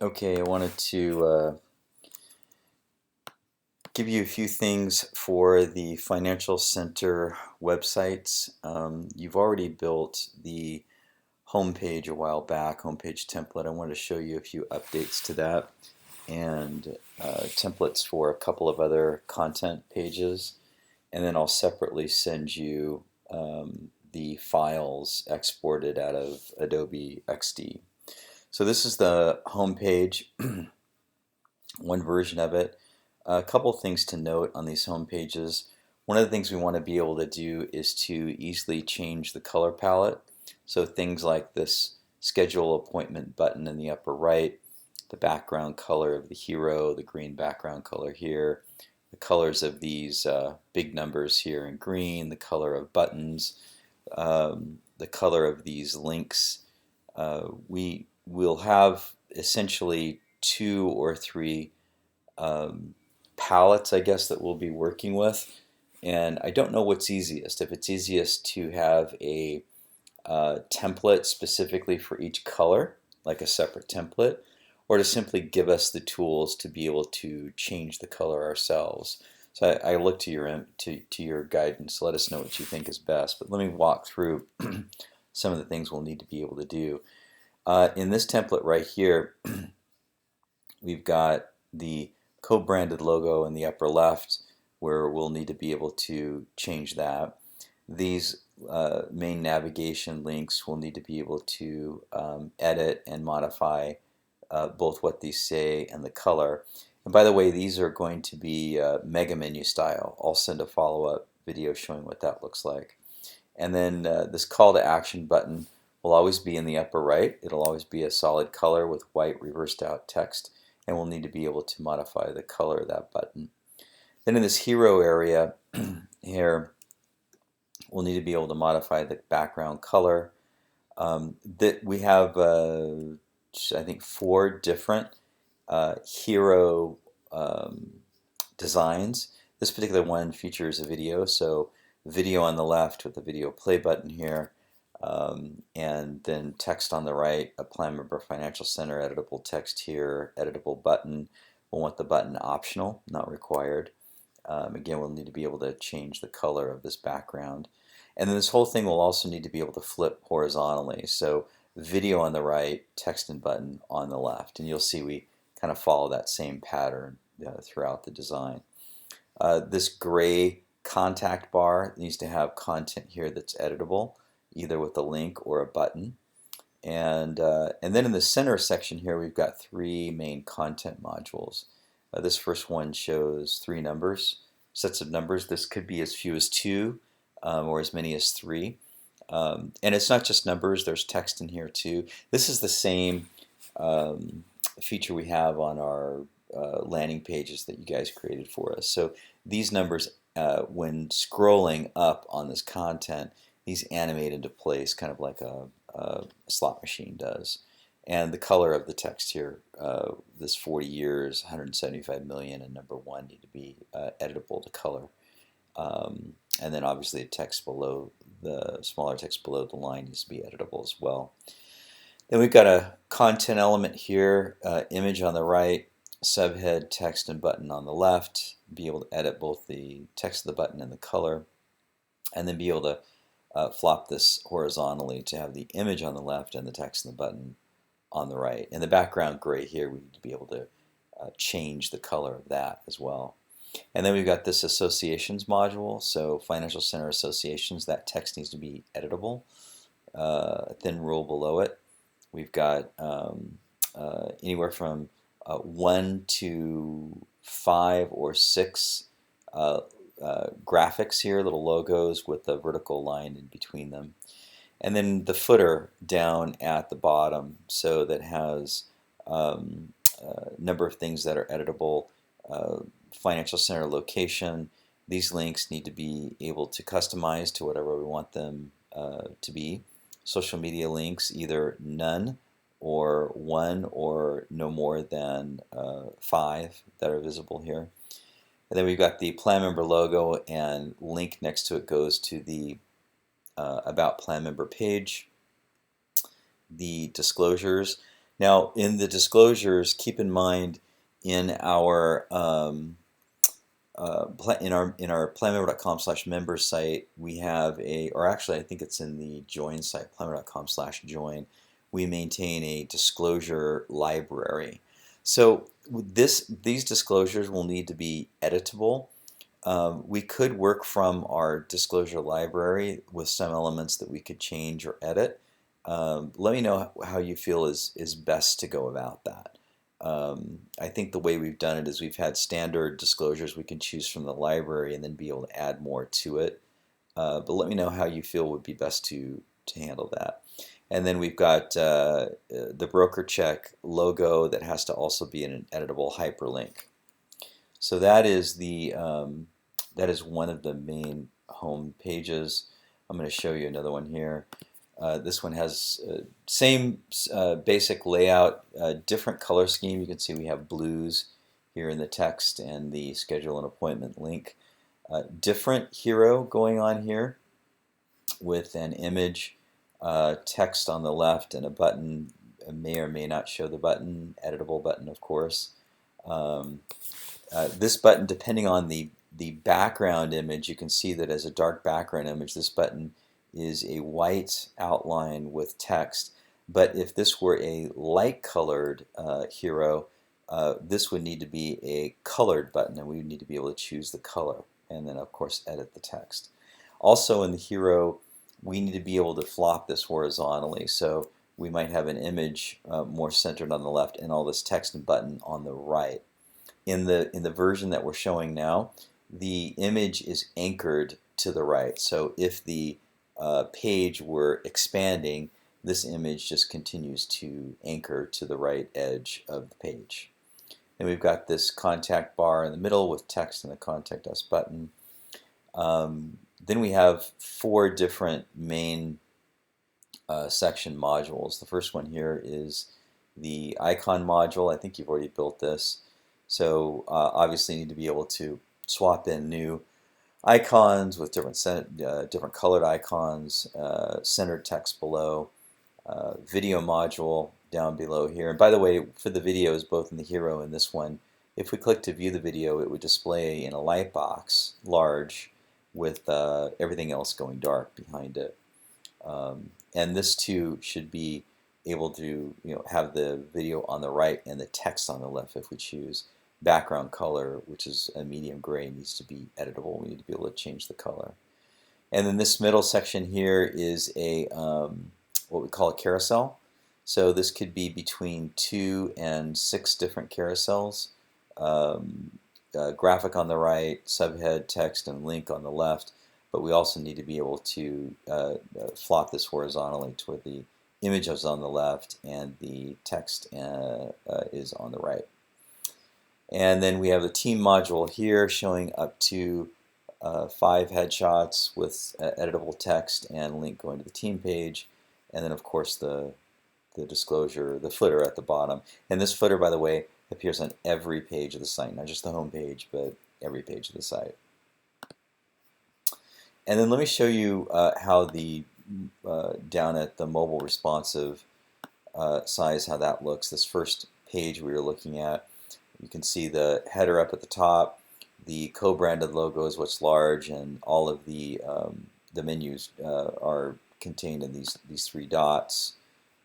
Okay, I wanted to give you a few things for the Financial Center websites. You've already built the homepage a while back, homepage template. I wanted to show you a few updates to that and templates for a couple of other content pages. And then I'll separately send you the files exported out of Adobe XD. So this is the homepage, one version of it. A couple things to note on these home pages. One of the things we want to be able to do is to easily change the color palette. So things like this schedule appointment button in the upper right, the background color of the hero, the green background color here, the colors of these big numbers here in green, the color of buttons, the color of these links. We will have essentially two or three um, palettes, I guess, that we'll be working with. And I don't know what's easiest. If it's easiest to have a template specifically for each color, like a separate template, or to simply give us the tools to be able to change the color ourselves. So I look to your guidance. Let us know what you think is best. But let me walk through some of the things we'll need to be able to do. In this template right here, we've got the co-branded logo in the upper left where we'll need to be able to change that. These main navigation links will need to be able to edit and modify both what these say and the color. And by the way, these are going to be mega menu style. I'll send a follow-up video showing what that looks like. And then this call to action button will always be in the upper right. It'll always be a solid color with white reversed out text, and we'll need to be able to modify the color of that button. Then in this hero area here, we'll need to be able to modify the background color. That we have, I think, 4 different hero designs. This particular one features a video, so video on the left with the video play button here, and then text on the right, a Plan Member Financial Center, editable text here, editable button. We'll want the button optional, not required. Again, we'll need to be able to change the color of this background. And then this whole thing will also need to be able to flip horizontally. So video on the right, text and button on the left. And you'll see we kind of follow that same pattern throughout the design. This gray contact bar needs to have content here that's editable, either with a link or a button. And then in the center section here, we've got 3 main content modules. This first one shows 3 numbers, sets of numbers. This could be as few as 2 or as many as 3. And it's not just numbers, there's text in here too. This is the same feature we have on our landing pages that you guys created for us. So these numbers, when scrolling up on this content, these animate into place kind of like a slot machine does. And the color of the text here, this 40 years, 175 million, and number 1 need to be editable to color. And then obviously the text below, the smaller text below the line needs to be editable as well. Then we've got a content element here, image on the right, subhead, text, and button on the left. Be able to edit both the text of the button and the color. And then be able to flop this horizontally to have the image on the left and the text and the button on the right. In the background gray here, we need to be able to change the color of that as well. And then we've got this associations module. So Financial Center associations, that text needs to be editable. A thin rule below it. We've got anywhere from 1 to 5 or 6 graphics here, little logos with a vertical line in between them. And then the footer down at the bottom, so that has a number of things that are editable. Financial Center location. These links need to be able to customize to whatever we want them to be. Social media links, either none or 1 or no more than 5 that are visible here. And then we've got the plan member logo, and link next to it goes to the About Plan Member page. The disclosures, Now, in the disclosures, keep in mind in our in our planmember.com/member site, we have a, or actually I think it's in the join site, planmember.com/join, we maintain a disclosure library. So these disclosures will need to be editable. We could work from our disclosure library with some elements that we could change or edit. Let me know how you feel is best to go about that. I think the way we've done it is we've had standard disclosures we can choose from the library and then be able to add more to it. But let me know how you feel would be best to handle that. And then we've got the BrokerCheck logo that has to also be in an editable hyperlink. So that is that is one of the main home pages. I'm going to show you another one here. This one has same basic layout, different color scheme. You can see we have blues here in the text and the schedule an appointment link. Different hero going on here with an image, text on the left, and a button. May or may not show the button, editable button, of course. This button, depending on the background image, you can see that as a dark background image, this button is a white outline with text. But if this were a light colored hero, this would need to be a colored button, and we would need to be able to choose the color and then of course edit the text. Also in the hero, we need to be able to flop this horizontally, so we might have an image more centered on the left and all this text and button on the right. In the version that we're showing now, the image is anchored to the right. So if the page were expanding, this image just continues to anchor to the right edge of the page. And we've got this contact bar in the middle with text and the Contact Us button. Then we have 4 different main section modules. The first one here is the icon module. I think you've already built this. So obviously you need to be able to swap in new icons with different colored icons, centered text below, video module down below here. And by the way, for the videos, both in the hero and this one, if we click to view the video, it would display in a light box, large, with everything else going dark behind it. And this too should be able to have the video on the right and the text on the left if we choose. Background color, which is a medium gray, needs to be editable. We need to be able to change the color. And then this middle section here is a what we call a carousel. So this could be between 2 and 6 different carousels. Graphic on the right, subhead, text, and link on the left. But we also need to be able to flop this horizontally to where the image is on the left and the text is on the right. And then we have the team module here showing up to 5 headshots with editable text and link going to the team page. And then of course the disclosure, the footer at the bottom. And this footer, by the way, appears on every page of the site, not just the home page, but every page of the site. And then let me show you how the down at the mobile responsive size, how that looks. This first page we were looking at, you can see the header up at the top. The co-branded logo is what's large, and all of the menus are contained in these 3 dots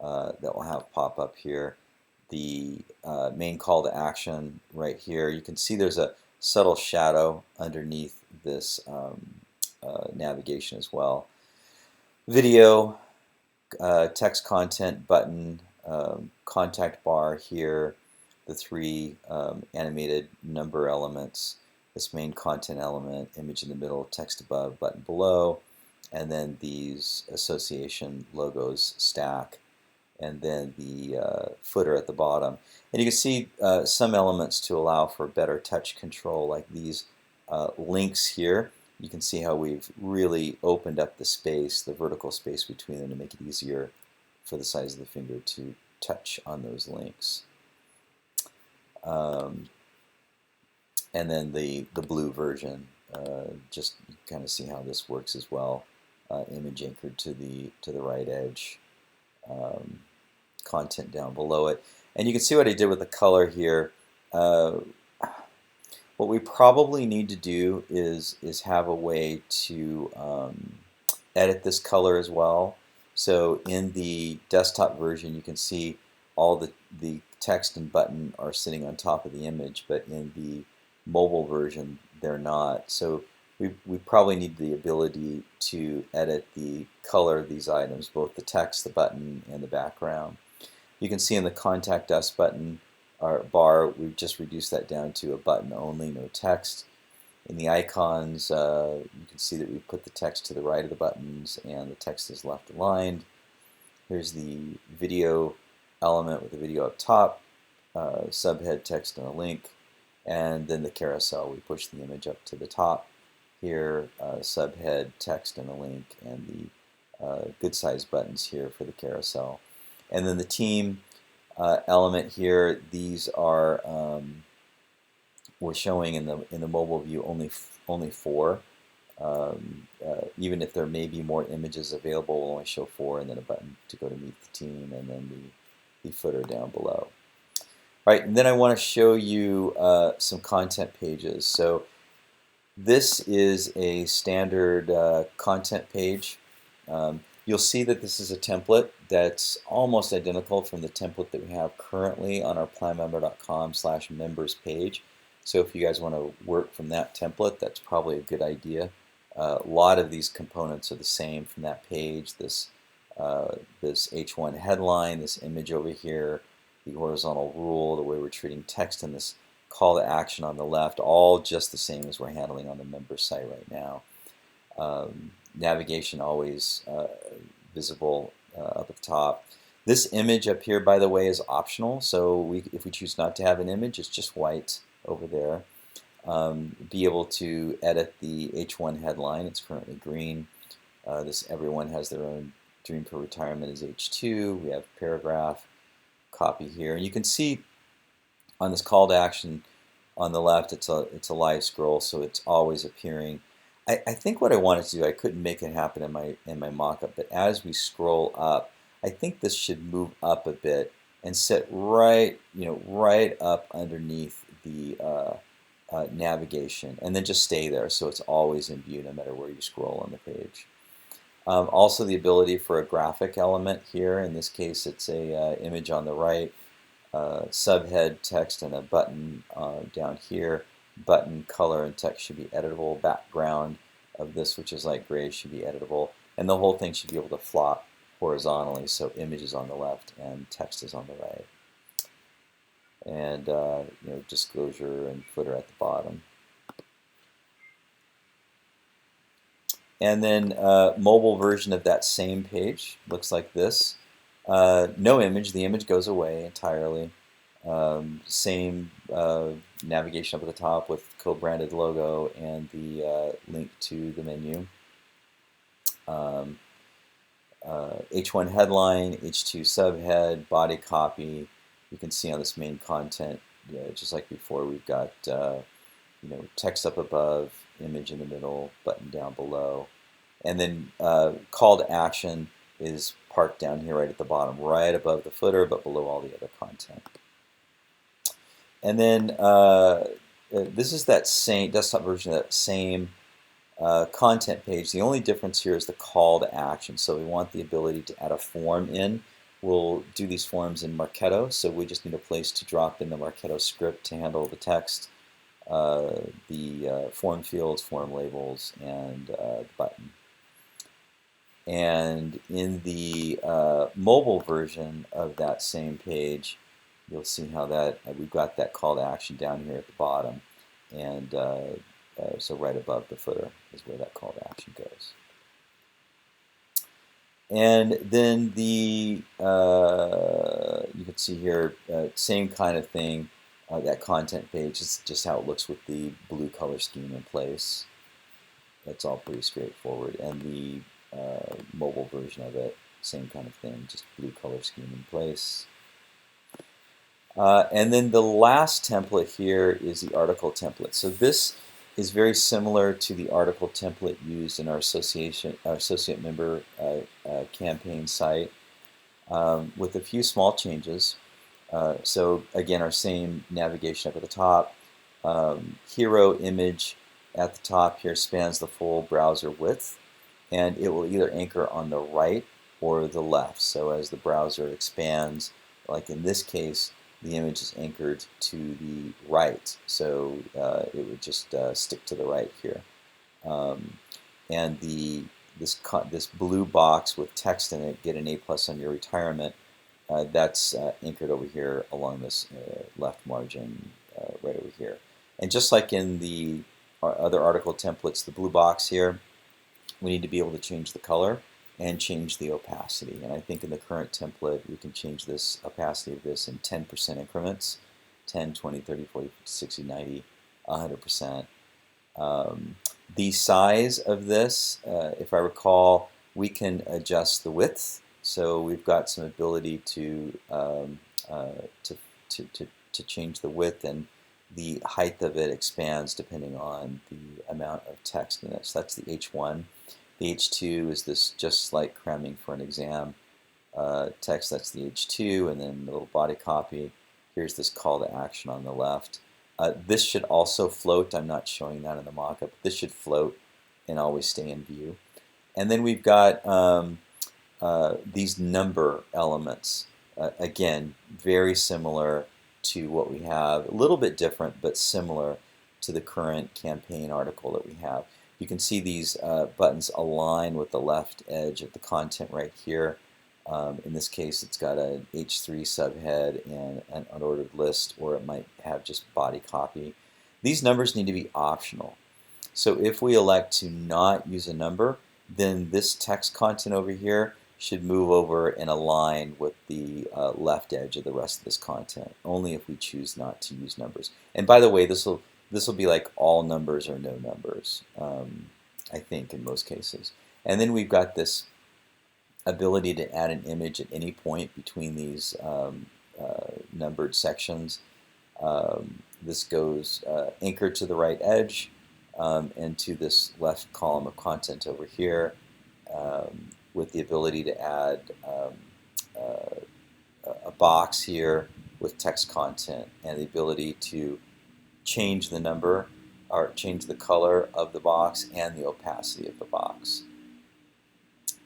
that will have pop up here. The main call to action right here. You can see there's a subtle shadow underneath this navigation as well. Video, text content button, contact bar here, the 3 animated number elements, this main content element, image in the middle, text above, button below, and then these association logos stack, and then the footer at the bottom. And you can see some elements to allow for better touch control, like these links here. You can see how we've really opened up the space, the vertical space between them, to make it easier for the size of the finger to touch on those links. And then the blue version, just kind of see how this works as well. Image anchored to the right edge. content down below it. And you can see what I did with the color here. What we probably need to do is have a way to edit this color as well. So in the desktop version, you can see all the text and button are sitting on top of the image, but in the mobile version, they're not. So we probably need the ability to edit the color of these items, both the text, the button, and the background. You can see in the Contact Us button bar, we've just reduced that down to a button only, no text. In the icons, you can see that we put the text to the right of the buttons and the text is left aligned. Here's the video element with the video up top, subhead, text, and a link. And then the carousel, we push the image up to the top. Here, subhead, text, and a link, and the good size buttons here for the carousel. And then the team element here, these are we're showing in the mobile view only 4. Even if there may be more images available, we'll only show 4, and then a button to go to meet the team, and then the footer down below. All right, and then I want to show you some content pages. So this is a standard content page. You'll see that this is a template that's almost identical from the template that we have currently on our planmember.com/members page. So if you guys want to work from that template, that's probably a good idea. A lot of these components are the same from that page. This H1 headline, this image over here, the horizontal rule, the way we're treating text, and this call to action on the left, all just the same as we're handling on the member site right now. Navigation always visible up at the top. This image up here, by the way, is optional. So if we choose not to have an image, it's just white over there. Be able to edit the H1 headline. It's currently green. This everyone has their own dream for retirement is H2. We have paragraph, copy here. And you can see on this call to action on the left, it's a live scroll, so it's always appearing. I think what I wanted to do, I couldn't make it happen in my mock-up, but as we scroll up, I think this should move up a bit and sit right up underneath the navigation, and then just stay there, so it's always in view no matter where you scroll on the page. Also, the ability for a graphic element here. In this case, it's a image on the right, subhead, text, and a button down here. Button, color, and text should be editable. Background of this, which is light gray, should be editable. And the whole thing should be able to flop horizontally, so image is on the left and text is on the right. And disclosure and footer at the bottom. And then mobile version of that same page looks like this. No image, the image goes away entirely. Same navigation up at the top with co-branded logo and the link to the menu. H1 headline, H2 subhead, body copy. You can see on this main content, just like before, we've got text up above, image in the middle, button down below, and then call to action is parked down here right at the bottom, right above the footer, but below all the other content. And then this is that same desktop version of that same content page. The only difference here is the call to action. So we want the ability to add a form in. We'll do these forms in Marketo, so we just need a place to drop in the Marketo script to handle the text, the form fields, form labels, and the button. And in the mobile version of that same page, you'll see how that we've got that call to action down here at the bottom, and so right above the footer is where that call to action goes. And then the you can see here same kind of thing. That content page is just how it looks with the blue color scheme in place. That's all pretty straightforward. And the mobile version of it, same kind of thing, just blue color scheme in place. And then the last template here is the article template. So this is very similar to the article template used in our associate member campaign site. with a few small changes. So again, our same navigation up at the top. Hero image at the top here spans the full browser width, and it will either anchor on the right or the left. So as the browser expands, like in this case, the image is anchored to the right, so it would just stick to the right here. Um, and this blue box with text in it, get an A+ on your retirement, that's anchored over here along this left margin right over here. And just like in the other article templates, the blue box here, we need to be able to change the color and change the opacity. And I think in the current template, we can change this opacity of this in 10% increments, 10, 20, 30, 40, 50, 60, 90, 100%. The size of this, if I recall, we can adjust the width. So we've got some ability to change the width, and the height of it expands depending on the amount of text in it. So that's the H1. The H2 is this just like cramming for an exam text. That's the H2, and then the little body copy. Here's this call to action on the left. This should also float. I'm not showing that in the mockup. This should float and always stay in view. And then we've got these number elements. Again, very similar to what we have. A little bit different, but similar to the current campaign article that we have. You can see these buttons align with the left edge of the content right here. In this case, it's got an H3 subhead and an unordered list, or it might have just body copy. These numbers need to be optional. So if we elect to not use a number, then this text content over here should move over and align with the left edge of the rest of this content, only if we choose not to use numbers. And by the way, this will be like all numbers or no numbers, I think, in most cases. And then we've got this ability to add an image at any point between these numbered sections. This goes anchored to the right edge and to this left column of content over here, with the ability to add a box here with text content, and the ability to change the number or change the color of the box and the opacity of the box.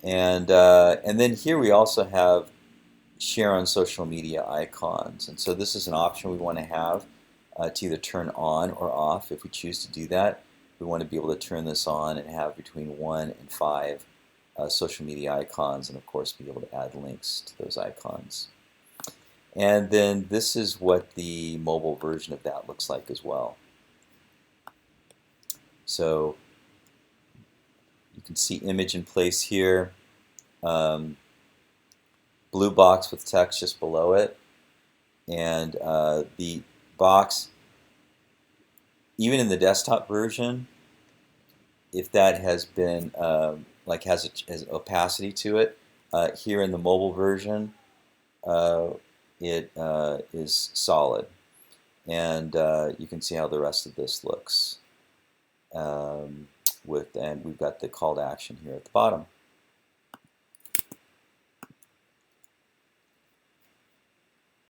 And then here we also have share on social media icons. And so this is an option we want to have to either turn on or off. If we choose to do that, we want to be able to turn this on and have between 1 and 5 social media icons, and of course be able to add links to those icons. And then this is what the mobile version of that looks like as well. So you can see image in place here, blue box with text just below it, and the box, even in the desktop version, if that has been has opacity to it, here in the mobile version, it is solid, and you can see how the rest of this looks. And we've got the call to action here at the bottom.